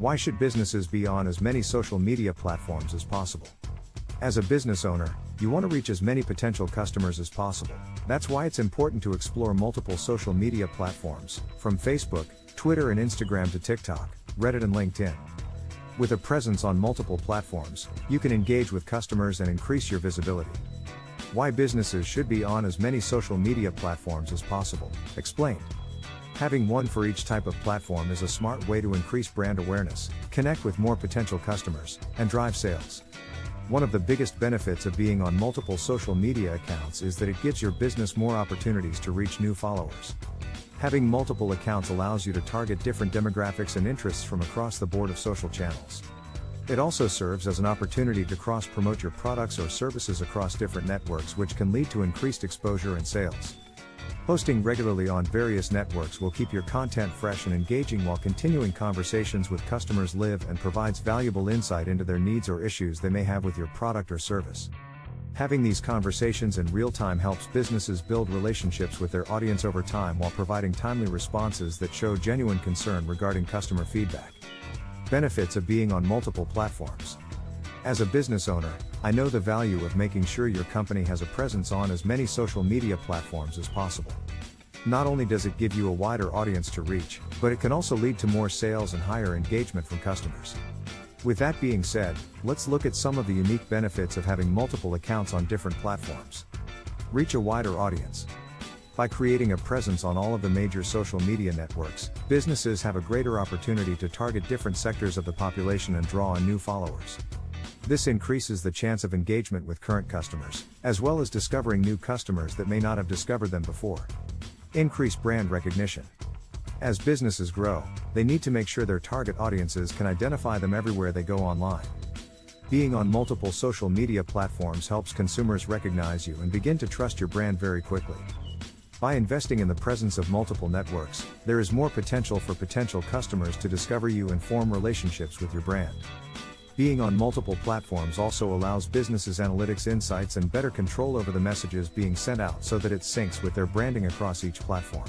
Why should businesses be on as many social media platforms as possible? As a business owner, you want to reach as many potential customers as possible. That's why it's important to explore multiple social media platforms, from Facebook, Twitter and Instagram to TikTok, Reddit and LinkedIn. With a presence on multiple platforms, you can engage with customers and increase your visibility. Why businesses should be on as many social media platforms as possible. Explained. Having one for each type of platform is a smart way to increase brand awareness, connect with more potential customers, and drive sales. One of the biggest benefits of being on multiple social media accounts is that it gives your business more opportunities to reach new followers. Having multiple accounts allows you to target different demographics and interests from across the board of social channels. It also serves as an opportunity to cross-promote your products or services across different networks, which can lead to increased exposure and sales. Posting regularly on various networks will keep your content fresh and engaging while continuing conversations with customers live and provides valuable insight into their needs or issues they may have with your product or service. Having these conversations in real time helps businesses build relationships with their audience over time while providing timely responses that show genuine concern regarding customer feedback. Benefits of being on multiple platforms. As a business owner, I know the value of making sure your company has a presence on as many social media platforms as possible. Not only does it give you a wider audience to reach, but it can also lead to more sales and higher engagement from customers. With that being said, let's look at some of the unique benefits of having multiple accounts on different platforms. Reach a wider audience. By creating a presence on all of the major social media networks, businesses have a greater opportunity to target different sectors of the population and draw on new followers. This increases the chance of engagement with current customers, as well as discovering new customers that may not have discovered them before. Increase brand recognition. As businesses grow, they need to make sure their target audiences can identify them everywhere they go online. Being on multiple social media platforms helps consumers recognize you and begin to trust your brand very quickly. By investing in the presence of multiple networks, there is more potential for potential customers to discover you and form relationships with your brand. Being on multiple platforms also allows businesses analytics insights and better control over the messages being sent out so that it syncs with their branding across each platform.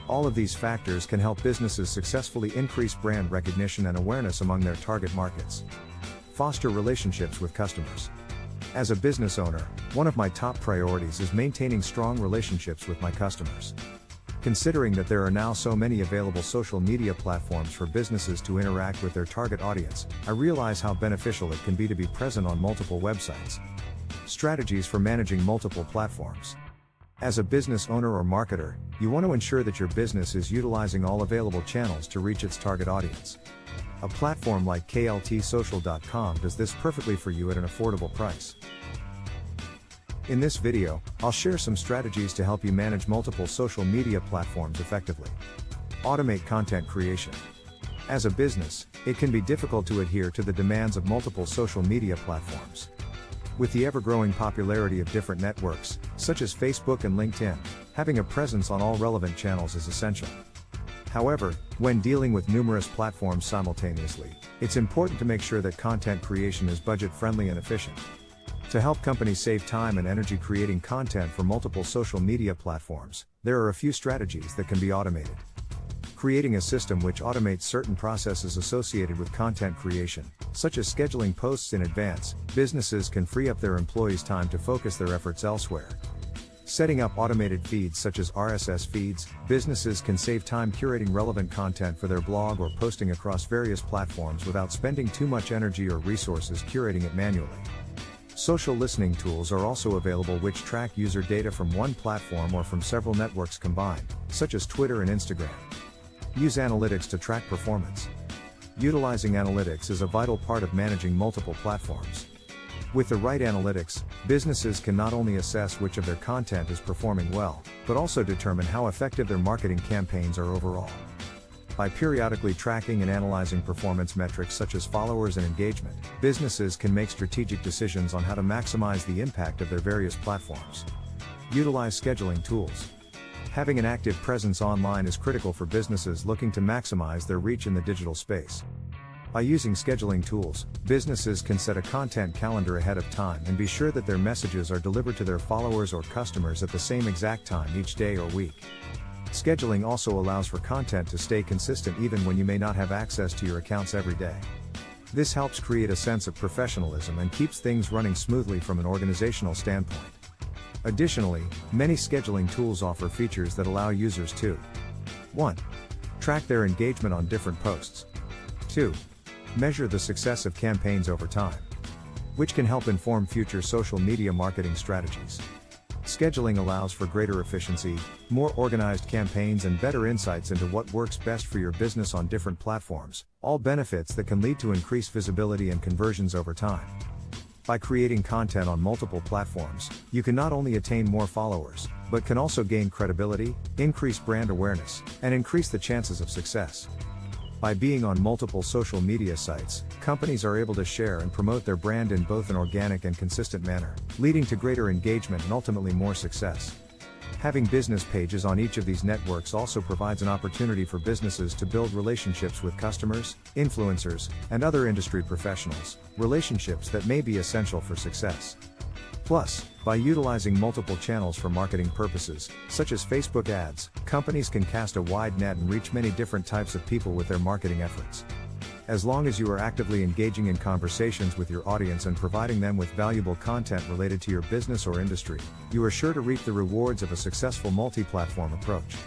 All of these factors can help businesses successfully increase brand recognition and awareness among their target markets. Foster relationships with customers. As a business owner, one of my top priorities is maintaining strong relationships with my customers. Considering that there are now so many available social media platforms for businesses to interact with their target audience, I realize how beneficial it can be to be present on multiple websites. Strategies for managing multiple platforms. As a business owner or marketer, you want to ensure that your business is utilizing all available channels to reach its target audience. A platform like kltsocial.com does this perfectly for you at an affordable price. In this video, I'll share some strategies to help you manage multiple social media platforms effectively. Automate content creation. As a business, it can be difficult to adhere to the demands of multiple social media platforms. With the ever-growing popularity of different networks, such as Facebook and LinkedIn, having a presence on all relevant channels is essential. However, when dealing with numerous platforms simultaneously, it's important to make sure that content creation is budget-friendly and efficient. To help companies save time and energy creating content for multiple social media platforms, there are a few strategies that can be automated. Creating a system which automates certain processes associated with content creation, such as scheduling posts in advance, businesses can free up their employees' time to focus their efforts elsewhere. Setting up automated feeds such as RSS feeds, businesses can save time curating relevant content for their blog or posting across various platforms without spending too much energy or resources curating it manually. Social listening tools are also available which track user data from one platform or from several networks combined, such as Twitter and Instagram. Use analytics to track performance. Utilizing analytics is a vital part of managing multiple platforms. With the right analytics, businesses can not only assess which of their content is performing well, but also determine how effective their marketing campaigns are overall. By periodically tracking and analyzing performance metrics such as followers and engagement, businesses can make strategic decisions on how to maximize the impact of their various platforms. Utilize scheduling tools. Having an active presence online is critical for businesses looking to maximize their reach in the digital space. By using scheduling tools, businesses can set a content calendar ahead of time and be sure that their messages are delivered to their followers or customers at the same exact time each day or week. Scheduling also allows for content to stay consistent even when you may not have access to your accounts every day. This helps create a sense of professionalism and keeps things running smoothly from an organizational standpoint. Additionally, many scheduling tools offer features that allow users to 1. Track their engagement on different posts. 2. Measure the success of campaigns over time, which can help inform future social media marketing strategies. Scheduling allows for greater efficiency, more organized campaigns, and better insights into what works best for your business on different platforms, all benefits that can lead to increased visibility and conversions over time. By creating content on multiple platforms, you can not only attain more followers, but can also gain credibility, increase brand awareness, and increase the chances of success. By being on multiple social media sites, companies are able to share and promote their brand in both an organic and consistent manner, leading to greater engagement and ultimately more success. Having business pages on each of these networks also provides an opportunity for businesses to build relationships with customers, influencers, and other industry professionals, relationships that may be essential for success. Plus, by utilizing multiple channels for marketing purposes, such as Facebook ads, companies can cast a wide net and reach many different types of people with their marketing efforts. As long as you are actively engaging in conversations with your audience and providing them with valuable content related to your business or industry, you are sure to reap the rewards of a successful multi-platform approach.